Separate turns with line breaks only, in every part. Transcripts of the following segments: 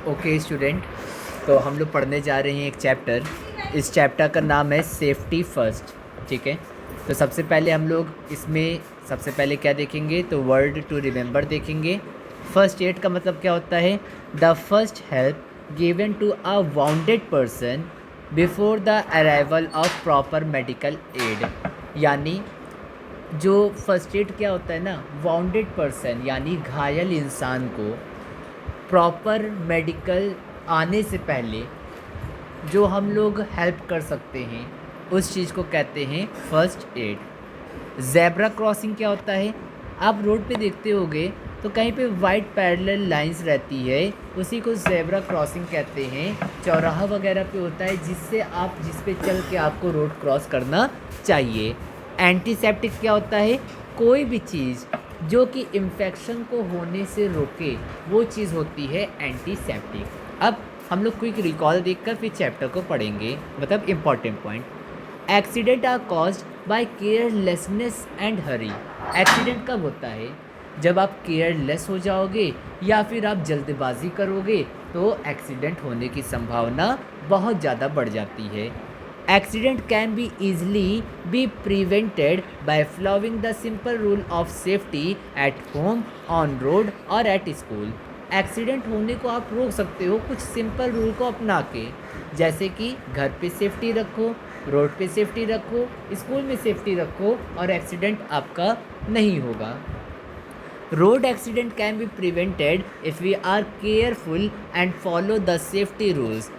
Okay student, तो हम लोग पढ़ने जा रहे हैं एक चैप्टर। इस चैप्टर का नाम है सेफ्टी फर्स्ट। ठीक है, तो सबसे पहले हम लोग इसमें सबसे पहले क्या देखेंगे, तो वर्ड टू रिमेंबर देखेंगे। फर्स्ट एड का मतलब क्या होता है? The first help given to a wounded person before the arrival of proper medical aid. यानी जो फर्स्ट एड क्या होता है ना, वाउंडेड पर्सन यानी घायल इंसान को प्रॉपर मेडिकल आने से पहले जो हम लोग हेल्प कर सकते हैं उस चीज़ को कहते हैं फर्स्ट एड। ज़ेब्रा क्रॉसिंग क्या होता है? आप रोड पे देखते होगे तो कहीं पे वाइट पैरेलल लाइंस रहती है, उसी को ज़ेब्रा क्रॉसिंग कहते हैं। चौराहा वगैरह पे होता है जिस पे चल के आपको रोड क्रॉस करना चाहिए। एंटीसेप्टिक क्या होता है? कोई भी चीज़ जो कि इन्फेक्शन को होने से रोके वो चीज़ होती है एंटीसेप्टिक। अब हम लोग क्विक रिकॉल देखकर फिर चैप्टर को पढ़ेंगे, मतलब important point. Accident are caused by carelessness and hurry. Accident कब होता है? जब आप केयरलेस हो जाओगे या फिर आप जल्दबाजी करोगे तो एक्सीडेंट होने की संभावना बहुत ज़्यादा बढ़ जाती है। Accident can be easily be prevented by following the simple rule of safety at home, on road और at school। एक्सीडेंट होने को आप रोक सकते हो कुछ सिंपल रूल को अपना के, जैसे कि घर पे सेफ्टी रखो, रोड पे सेफ्टी रखो, स्कूल में सेफ्टी रखो और एक्सीडेंट आपका नहीं होगा। Road accident can be prevented if we are careful and follow the safety rules.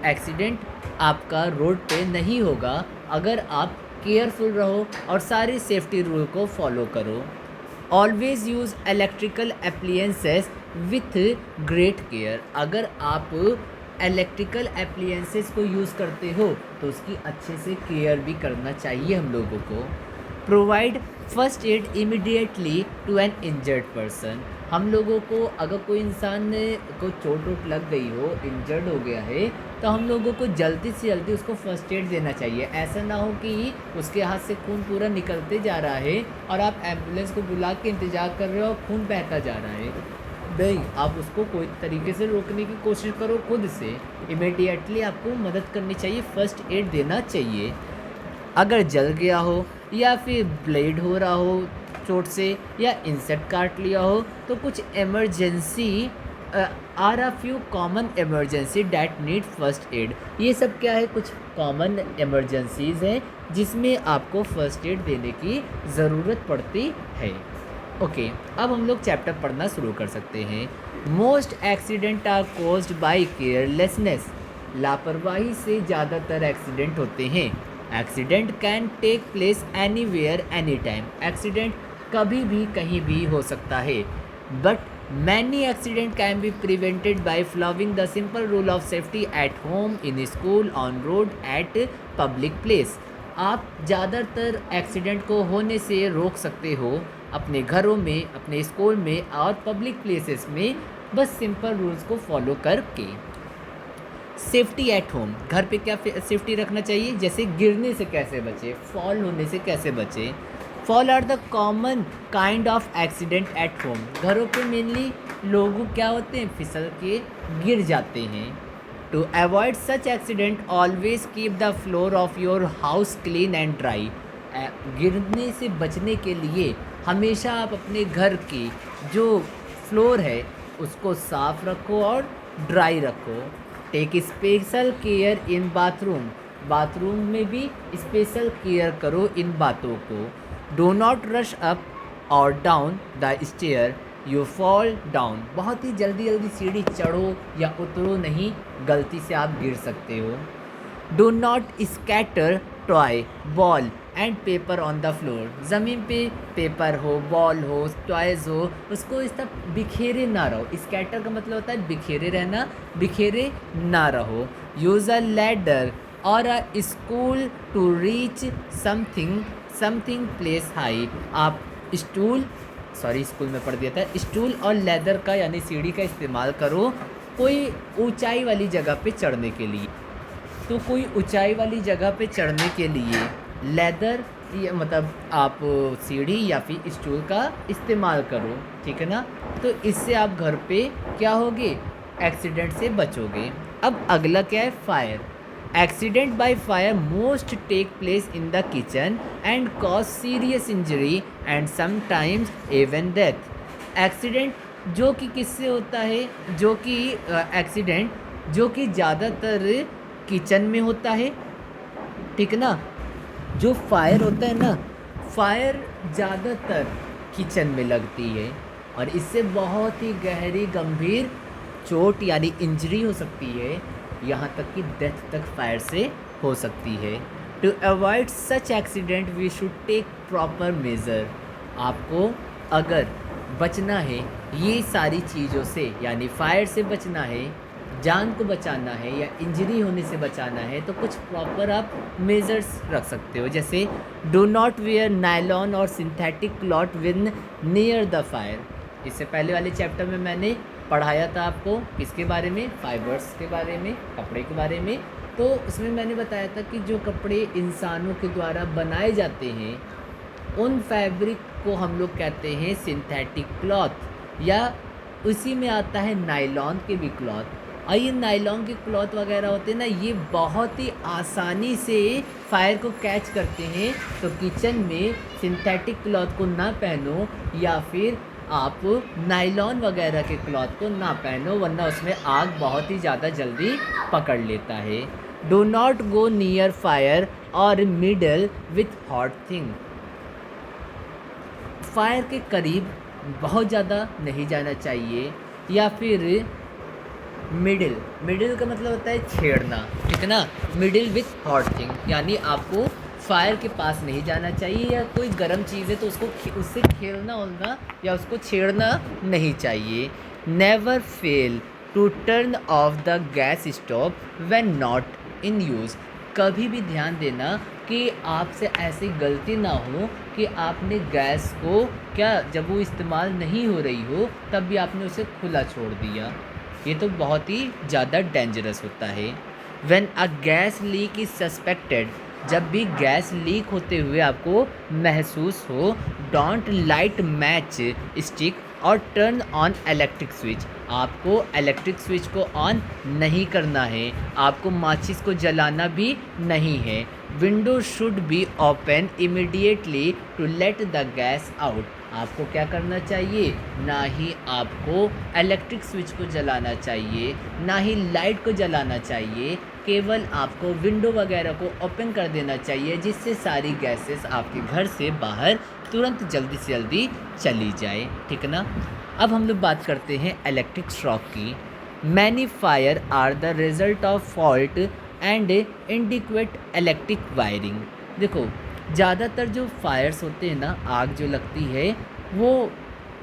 Accident आपका रोड पे नहीं होगा अगर आप केयरफुल रहो और सारी सेफ्टी रूल को फॉलो करो। Always use electrical appliances with great care. अगर आप इलेक्ट्रिकल अप्लियंसेस को यूज़ करते हो तो उसकी अच्छे से केयर भी करना चाहिए हम लोगों को। Provide first aid immediately to an injured person. हम लोगों को अगर कोई इंसान को चोट वोट लग गई हो, इंजर्ड हो गया है, तो हम लोगों को जल्दी से जल्दी उसको फर्स्ट एड देना चाहिए। ऐसा ना हो कि उसके हाथ से खून पूरा निकलते जा रहा है और आप एम्बुलेंस को बुला के इंतज़ार कर रहे हो और खून बहता जा रहा है। नहीं, आप उसको कोई तरीके से रोकने की कोशिश करो खुद से। इमीडिएटली आपको मदद करनी चाहिए, फर्स्ट एड देना चाहिए। अगर जल गया हो या फिर ब्लीड हो रहा हो चोट से या इंसेक्ट काट लिया हो तो कुछ emergency are a few common emergency that need first aid. ये सब क्या है? कुछ कॉमन इमरजेंसीज़ हैं जिसमें आपको फर्स्ट एड देने की ज़रूरत पड़ती है। ओके, अब हम लोग चैप्टर पढ़ना शुरू कर सकते हैं। Most accident are caused by carelessness. लापरवाही से ज़्यादातर एक्सीडेंट होते हैं। Accident can take place anywhere any time. Accident कभी भी कहीं भी हो सकता है, but many accident can be prevented by following the simple rule of safety at home, in school, on road, at public place. आप ज़्यादातर accident को होने से रोक सकते हो अपने घरों में, अपने स्कूल में और पब्लिक प्लेसेस में, बस सिंपल रूल्स को फॉलो करके। सेफ्टी एट होम, घर पे क्या सेफ्टी रखना चाहिए? जैसे गिरने से कैसे बचे, फॉल होने से कैसे बचे। Fall are the common kind of accident at home. घरों पे मेनली लोग क्या होते हैं, फिसल के गिर जाते हैं। To avoid such accident always keep the floor of your house clean and dry. गिरने से बचने के लिए हमेशा आप अपने घर की जो फ्लोर है उसको साफ रखो और ड्राई रखो। Take special care in bathroom. Bathroom में भी स्पेशल केयर करो इन बातों को। डो नॉट रश अप और down the stair, you fall down. बहुत ही जल्दी जल्दी सीढ़ी चढ़ो या उतरो नहीं, गलती से आप गिर सकते हो। Do not scatter toy, ball and paper on the floor. ज़मीन पे पेपर हो, बॉल हो, टॉयज़ हो, उसको इस तरह बिखेरे ना रहो। स्कैटर का मतलब होता है बिखेरे रहना, बिखेरे ना रहो। यूज़ अ लैडर और a stool to reach something place high. आप स्कूल में पढ़ दिया था, स्टूल और लेदर का यानी सीढ़ी का इस्तेमाल करो कोई ऊंचाई वाली जगह पे चढ़ने के लिए। तो कोई ऊंचाई वाली जगह पे चढ़ने के लिए लेदर ये मतलब आप सीढ़ी या फिर स्टूल का इस्तेमाल करो, ठीक है ना। तो इससे आप घर पे क्या होगे, एक्सीडेंट से बचोगे। अब अगला क्या है, fire. Accident by fire most take place in the kitchen and cause serious injury and sometimes even death. Accident जो कि किससे होता है, जो कि एक्सीडेंट जो कि ज़्यादातर किचन में होता है, ठीक ना। जो फायर होता है ना, फायर ज़्यादातर किचन में लगती है और इससे बहुत ही गहरी गंभीर चोट यानी इंजरी हो सकती है, यहाँ तक कि डेथ तक फायर से हो सकती है। To avoid such accident we should take proper measure. आपको अगर बचना है ये सारी चीज़ों से, यानी फायर से बचना है, जान को बचाना है या इंजरी होने से बचाना है, तो कुछ प्रॉपर आप मेजर्स रख सकते हो। जैसे डू नॉट वेयर नायलॉन और synthetic cloth win near the fire. इससे पहले वाले चैप्टर में मैंने पढ़ाया था आपको किसके बारे में, फाइबर्स के बारे में, कपड़े के बारे में। तो उसमें मैंने बताया था कि जो कपड़े इंसानों के द्वारा बनाए जाते हैं उन फैब्रिक को हम लोग कहते हैं सिंथेटिक क्लॉथ, या उसी में आता है नायलॉन के भी क्लॉथ। और ये नायलॉन के क्लॉथ वगैरह होते हैं ना, ये बहुत ही आसानी से फायर को कैच करते हैं। तो किचन में सिंथेटिक क्लॉथ को ना पहनो या फिर आप नायलॉन वगैरह के क्लॉथ को ना पहनो, वरना उसमें आग बहुत ही ज़्यादा जल्दी पकड़ लेता है। Do not go near fire or meddle with hot thing. Fire के करीब बहुत ज़्यादा नहीं जाना चाहिए, या फिर मिडिल, मिडिल का मतलब होता है छेड़ना, ठीक है ना। मिडिल विथ हॉट थिंग यानी आपको फायर के पास नहीं जाना चाहिए, या कोई गर्म चीज़ है तो उससे खेलना होगा या उसको छेड़ना नहीं चाहिए। Never fail to turn off the gas stove when not in use. कभी भी ध्यान देना कि आपसे ऐसी गलती ना हो कि आपने गैस को जब वो इस्तेमाल नहीं हो रही हो तब भी आपने उसे खुला छोड़ दिया। ये तो बहुत ही ज़्यादा डेंजरस होता है। When a gas leak is suspected, जब भी गैस लीक होते हुए आपको महसूस हो, डोंट लाइट मैच स्टिक और टर्न ऑन इलेक्ट्रिक स्विच। आपको इलेक्ट्रिक स्विच को ऑन नहीं करना है, आपको माचिस को जलाना भी नहीं है। Window should be open immediately to let the gas out. आपको क्या करना चाहिए, ना ही आपको इलेक्ट्रिक स्विच को जलाना चाहिए, ना ही लाइट को जलाना चाहिए, केवल आपको विंडो वगैरह को ओपन कर देना चाहिए, जिससे सारी गैसेस आपके घर से बाहर तुरंत जल्दी से जल्दी चली जाए, ठीक है ना। अब हम लोग बात करते हैं इलेक्ट्रिक शॉक की। Many fire are the result of fault and inadequate electric wiring. देखो ज़्यादातर जो फायर्स होते हैं ना, आग जो लगती है वो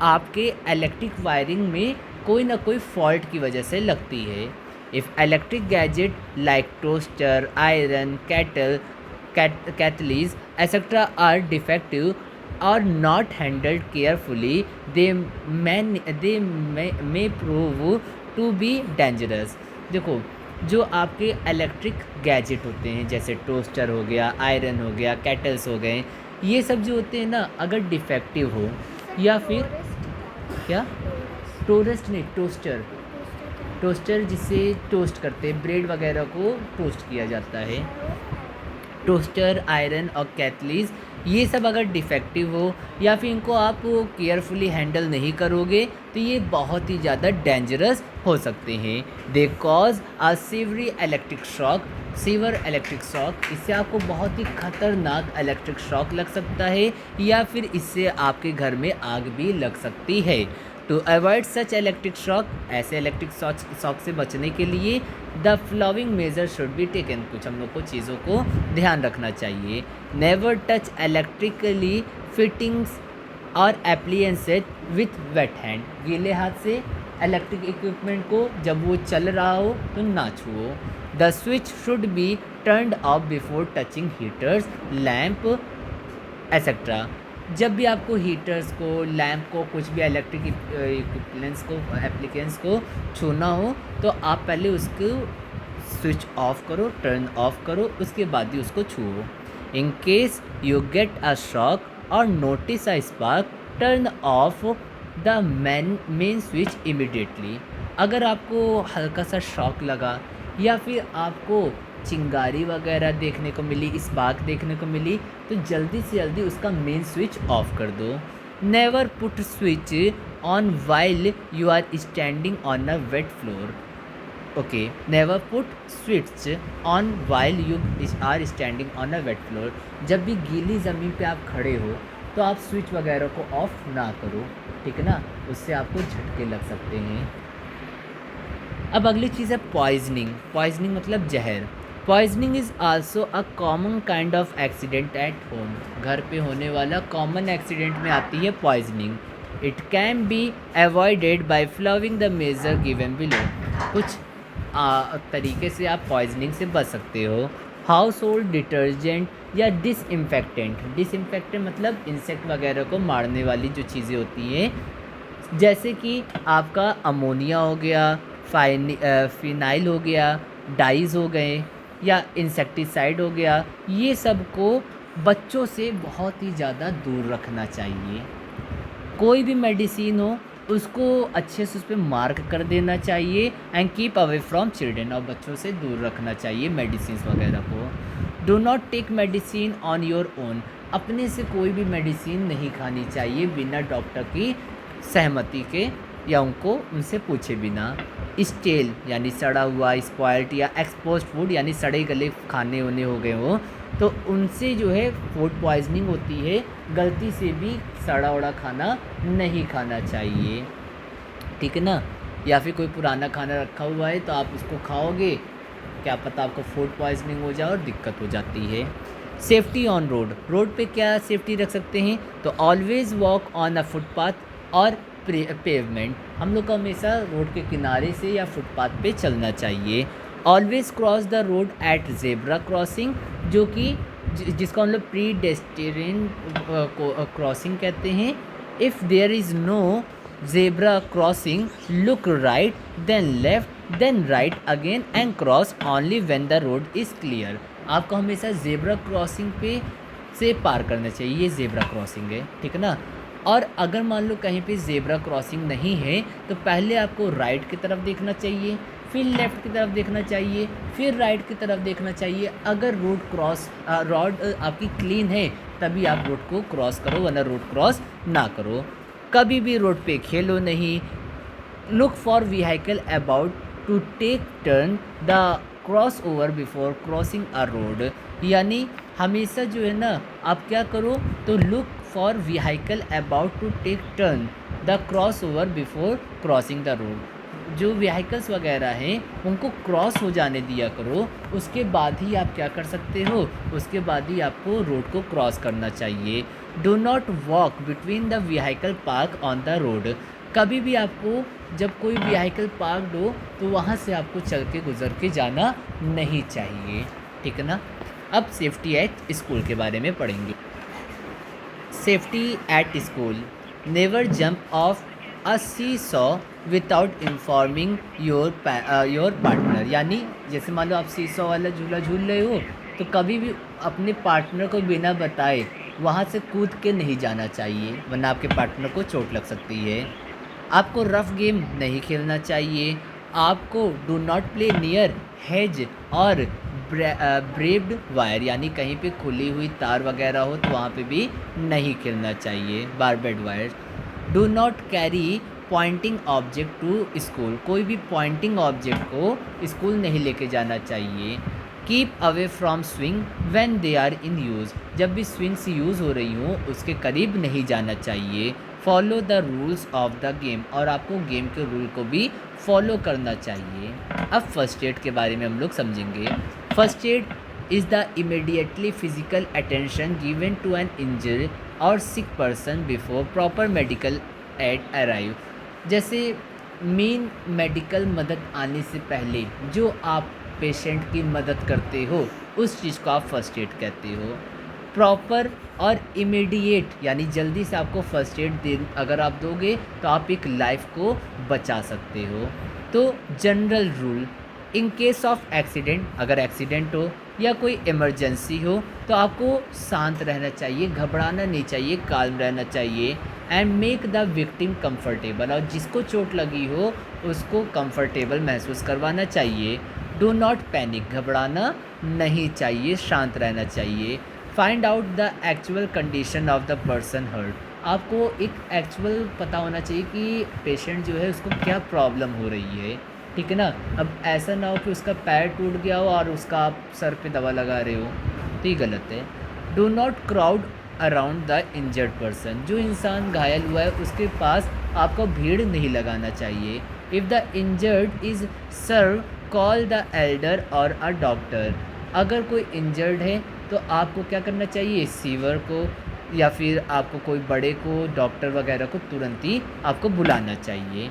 आपके इलेक्ट्रिक वायरिंग में कोई ना कोई फॉल्ट की वजह से लगती है। If electric gadget like toaster, iron, kettles etcetera are defective or not handled carefully, they may prove to be dangerous. देखो जो आपके इलेक्ट्रिक गैजेट होते हैं जैसे टोस्टर हो गया, आयरन हो गया, केटल्स हो गए, ये सब जो होते हैं ना, अगर डिफेक्टिव हो या फिर क्या, टोरेस्ट नहीं, टोस्टर जिससे टोस्ट करते हैं, ब्रेड वगैरह को टोस्ट किया जाता है। टोस्टर, आयरन और कैटलीज ये सब अगर डिफेक्टिव हो या फिर इनको आप केयरफुली हैंडल नहीं करोगे तो ये बहुत ही ज़्यादा डेंजरस हो सकते हैं। They cause a severe electric shock, severe electric shock, इससे आपको बहुत ही खतरनाक इलेक्ट्रिक शॉक लग सकता है या फिर इससे आपके घर में आग भी लग सकती है। To avoid such electric shock, ऐसे इलेक्ट्रिक शॉक से बचने के लिए the following measure should be taken, कुछ हम लोग को चीज़ों को ध्यान रखना चाहिए। नेवर टच इलेक्ट्रिकली फिटिंग्स और एप्लियंसेस विथ वेट हैंड, गीले हाथ से इलेक्ट्रिक इक्विपमेंट को जब वो चल रहा हो तो ना छुओ। The switch should be turned off before touching heaters, lamp etcetera. जब भी आपको हीटर्स को, लैम्प को, कुछ भी इलेक्ट्रिक एप्लीकेंस को छूना हो तो आप पहले उसको स्विच ऑफ करो, टर्न ऑफ करो, उसके बाद ही उसको छुओ। In case you get a shock or notice a spark, turn off the main switch immediately. अगर आपको हल्का सा शॉक लगा या फिर आपको चिंगारी वगैरह देखने को मिली, स्पार्क देखने को मिली, तो जल्दी से जल्दी उसका मेन स्विच ऑफ कर दो। Never put switch on while you are standing on a wet floor. Okay, never put switch on while you are standing on a wet floor. जब भी गीली ज़मीन पे आप खड़े हो तो आप स्विच वगैरह को ऑफ ना करो, ठीक है ना, उससे आपको झटके लग सकते हैं। अब अगली चीज़ है पॉइजनिंग। पॉइजनिंग मतलब जहर। Poisoning is also a common kind of accident at home. घर पे होने वाला कॉमन एक्सीडेंट में आती है poisoning. It can be avoided by following the measure given below. कुछ तरीके से आप पॉइजनिंग से बच सकते हो। हाउस होल्ड डिटर्जेंट या डिसइंफेक्टेंट। डिसइंफेक्टेंट मतलब इंसेक्ट वगैरह को मारने वाली जो चीज़ें होती हैं, जैसे कि आपका अमोनिया हो गया, फिनाइल हो गया, डाइज़ हो गए या इंसेक्टिसाइड हो गया, ये सब को बच्चों से बहुत ही ज़्यादा दूर रखना चाहिए। कोई भी मेडिसिन हो उसको अच्छे से उस पर मार्क कर देना चाहिए। And keep away from children, और बच्चों से दूर रखना चाहिए मेडिसिन वगैरह को। Do not take medicine on your own. अपने से कोई भी मेडिसिन नहीं खानी चाहिए बिना डॉक्टर की सहमति के या उनसे पूछे बिना। स्टेल यानी सड़ा हुआ, स्पॉइल्ड या एक्सपोज्ड फूड यानी सड़े गले खाने होने हो गए हो तो उनसे जो है फूड पॉइजनिंग होती है। गलती से भी सड़ा उड़ा खाना नहीं खाना चाहिए, ठीक है ना। या फिर कोई पुराना खाना रखा हुआ है तो आप उसको खाओगे, क्या पता आपको फूड पॉइजनिंग हो जाए और दिक्कत हो जाती है। Safety on road. रोड पे क्या सेफ्टी रख सकते हैं, तो always walk on a footpath और पेवमेंट। हम लोग को हमेशा रोड के किनारे से या फुटपाथ पे चलना चाहिए। Always cross the road at zebra crossing, जो कि जिसको हम लोग प्री डेस्टिनेशन क्रॉसिंग कहते हैं। If there is no zebra crossing, look right then left then right again and cross only when the road is clear. आपको हमेशा zebra crossing पे से पार करना चाहिए, ये जेब्रा क्रॉसिंग है, ठीक है ना। और अगर मान लो कहीं पे जेब्रा क्रॉसिंग नहीं है तो पहले आपको राइट की तरफ देखना चाहिए, फिर लेफ़्ट की तरफ देखना चाहिए, फिर राइट की तरफ देखना चाहिए। अगर रोड आपकी क्लीन है तभी आप रोड को क्रॉस करो, वरना रोड क्रॉस ना करो। कभी भी रोड पे खेलो नहीं। Look for vehicle about to take turn the cross over before crossing a road. यानी हमेशा जो है ना आप क्या करो, तो look for vehicle about to take turn the cross over before crossing the road. जो व्हीकल्स वगैरह हैं उनको क्रॉस हो जाने दिया करो, उसके बाद ही आप क्या कर सकते हो, उसके बाद ही आपको रोड को क्रॉस करना चाहिए। Do not walk between the vehicle park on the road. कभी भी आपको जब कोई व्हीकल पार्कड हो तो वहाँ से आपको चल के गुजर के जाना नहीं चाहिए, ठीक है ना। अब सेफ्टी एट स्कूल के बारे में पढ़ेंगे। Safety at school. Never jump of a seesaw without informing your partner. यानी जैसे मान लो आप सीसॉ वाला झूला झूल रहे हो तो कभी भी अपने पार्टनर को बिना बताए वहाँ से कूद के नहीं जाना चाहिए, वरना आपके पार्टनर को चोट लग सकती है। आपको रफ गेम नहीं खेलना चाहिए। आपको do not play near hedge और ब्रेव्ड वायर, यानी कहीं पे खुली हुई तार वगैरह हो तो वहाँ पे भी नहीं खेलना चाहिए, barbed wire. Do not carry pointing object to school. कोई भी पॉइंटिंग ऑब्जेक्ट को स्कूल नहीं लेके जाना चाहिए। Keep away from swing when they are in use. जब भी स्विंग्स यूज़ हो रही हों उसके करीब नहीं जाना चाहिए। Follow the rules of the game, और आपको गेम के रूल को भी फॉलो करना चाहिए। अब फर्स्ट एड के बारे में हम लोग समझेंगे। First aid is the immediately physical attention given to an injured or sick person before proper medical aid arrive. जैसे मेन मेडिकल मदद आने से पहले जो आप पेशेंट की मदद करते हो उस चीज़ को आप फर्स्ट एड कहते हो। प्रॉपर और इमीडिएट यानी जल्दी से आपको फर्स्ट एड अगर आप दोगे तो आप एक लाइफ को बचा सकते हो। तो general rule, in case of accident, अगर एक्सीडेंट हो या कोई इमरजेंसी हो तो आपको शांत रहना चाहिए, घबराना नहीं चाहिए, काल्म रहना चाहिए। And make the victim comfortable, और जिसको चोट लगी हो उसको कंफर्टेबल महसूस करवाना चाहिए। डू नॉट पैनिक, घबराना नहीं चाहिए, शांत रहना चाहिए। Find out the actual condition of the person hurt, आपको एक एक्चुअल पता होना चाहिए कि पेशेंट जो है उसको क्या प्रॉब्लम हो रही है, ठीक है ना। अब ऐसा ना हो कि उसका पैर टूट गया हो और उसका आप सर पे दवा लगा रहे हो, तो ये गलत है। Do not crowd around the injured person, जो इंसान घायल हुआ है उसके पास आपको भीड़ नहीं लगाना चाहिए। If the injured is severe call the elder और अ डॉक्टर, अगर कोई इंजर्ड है तो आपको क्या करना चाहिए, सीवर को या फिर आपको कोई बड़े को, डॉक्टर वगैरह को तुरंत ही आपको बुलाना चाहिए।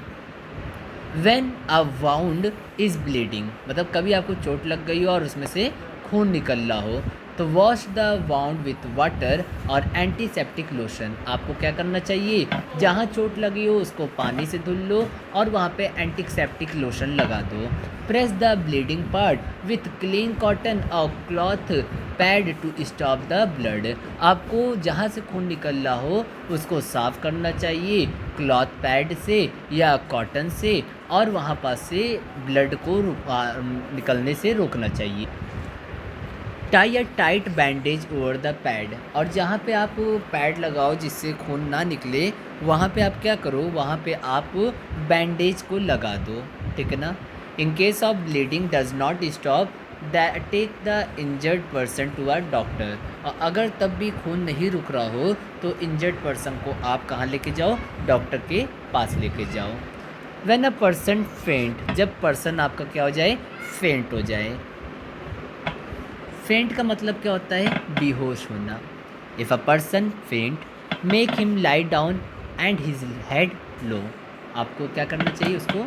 When a wound is bleeding, मतलब कभी आपको चोट लग गई हो और उसमें से खून निकल रहा हो, तो wash the wound with water और एंटीसेप्टिक लोशन, आपको क्या करना चाहिए, जहाँ चोट लगी हो उसको पानी से धुल लो और वहाँ पे एंटीसेप्टिक लोशन लगा दो। Press the bleeding part with clean cotton or cloth pad to stop the blood, आपको जहाँ से खून निकल रहा हो उसको साफ़ करना चाहिए क्लॉथ पैड से या कॉटन से, और वहाँ पास से ब्लड को निकलने से रोकना चाहिए। Tie a tight bandage over the pad, और जहाँ पे आप पैड लगाओ जिससे खून ना निकले वहाँ पे आप क्या करो, वहाँ पे आप बैंडेज को लगा दो, ठीक है ना। In case of bleeding does not stop that take the injured person to a doctor, और अगर तब भी खून नहीं रुक रहा हो तो इंजर्ड पर्सन को आप कहाँ लेके जाओ, डॉक्टर के पास लेके जाओ। व्हेन अ पर्सन फेंट, जब पर्सन आपका क्या हो जाए, फेंट हो जाए। फेंट का मतलब क्या होता है, बेहोश होना। If a person faint make him lie down and his head low, आपको क्या करना चाहिए, उसको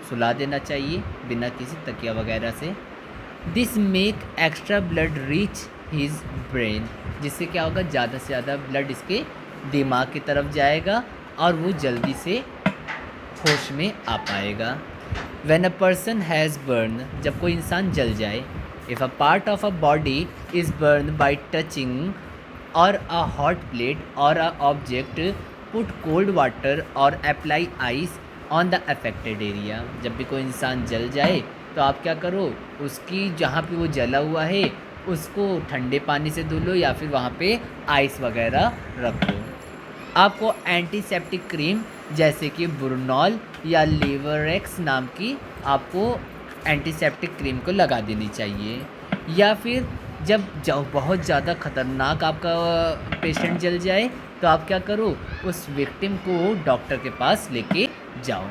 सुला देना चाहिए बिना किसी तकिया वगैरह से। This make extra blood reach his brain, जिससे क्या होगा, ज़्यादा से ज़्यादा ब्लड इसके दिमाग की तरफ जाएगा और वो जल्दी से होश में आ पाएगा। When a person has burn, जब कोई इंसान जल जाए। If a part of a body is burn by touching or a hot plate or a object, put cold water और apply ice on the affected area, जब भी कोई इंसान जल जाए तो आप क्या करो, उसकी जहाँ पे वो जला हुआ है उसको ठंडे पानी से धुलो या फिर वहाँ पे आइस वगैरह रखो। आपको एंटीसेप्टिक क्रीम जैसे कि बुरनॉल या लेवरेक्स नाम की आपको एंटीसेप्टिक क्रीम को लगा देनी चाहिए। या फिर जब बहुत ज़्यादा ख़तरनाक आपका पेशेंट जल जाए तो आप क्या करो, उस विक्टिम को डॉक्टर के पास लेके जाओ।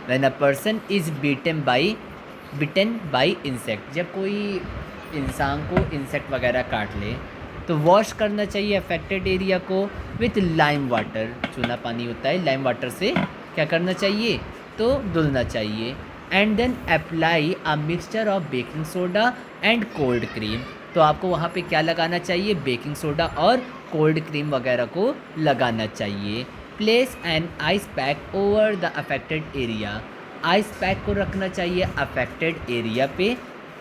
When a person is bitten by insect, जब कोई इंसान को इंसेक्ट वगैरह काट ले तो वॉश करना चाहिए अफेक्टेड एरिया को विथ लाइम वाटर, चूना पानी होता है, लाइम वाटर से क्या करना चाहिए, तो धुलना चाहिए। And then apply a mixture of baking soda and cold cream, तो आपको वहाँ पे क्या लगाना चाहिए, बेकिंग सोडा और कोल्ड क्रीम वगैरह को लगाना चाहिए। Place an ice pack over the affected area, ice pack को रखना चाहिए अफेक्टेड एरिया पे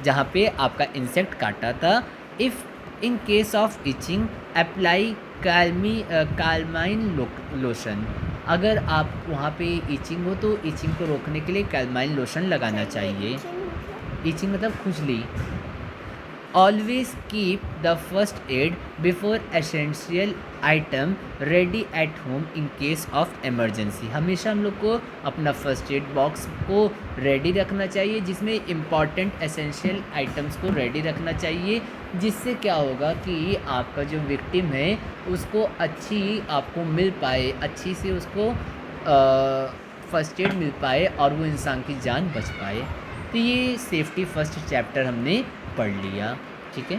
जहाँ पे आपका इंसेक्ट काटा था। If in case of itching apply calamine lotion, अगर आप वहाँ पे इचिंग हो तो इचिंग को रोकने के लिए कैलमाइन लोशन लगाना चाहिए। इचिंग मतलब खुजली। Always keep the first aid before essential item ready eight home in case of emergency, हमेशा हम लोग को अपना फर्स्ट एड बॉक्स को रेडी रखना चाहिए जिसमें इम्पॉर्टेंट एसेंशियल आइटम्स को रेडी रखना चाहिए, जिससे क्या होगा कि आपका जो विक्टिम है उसको अच्छी आपको मिल पाए, अच्छी से उसको फर्स्ट एड मिल पाए और वो इंसान की जान बच पाए। तो ये सेफ्टी फर्स्ट चैप्टर हमने पढ़ लिया, ठीक है।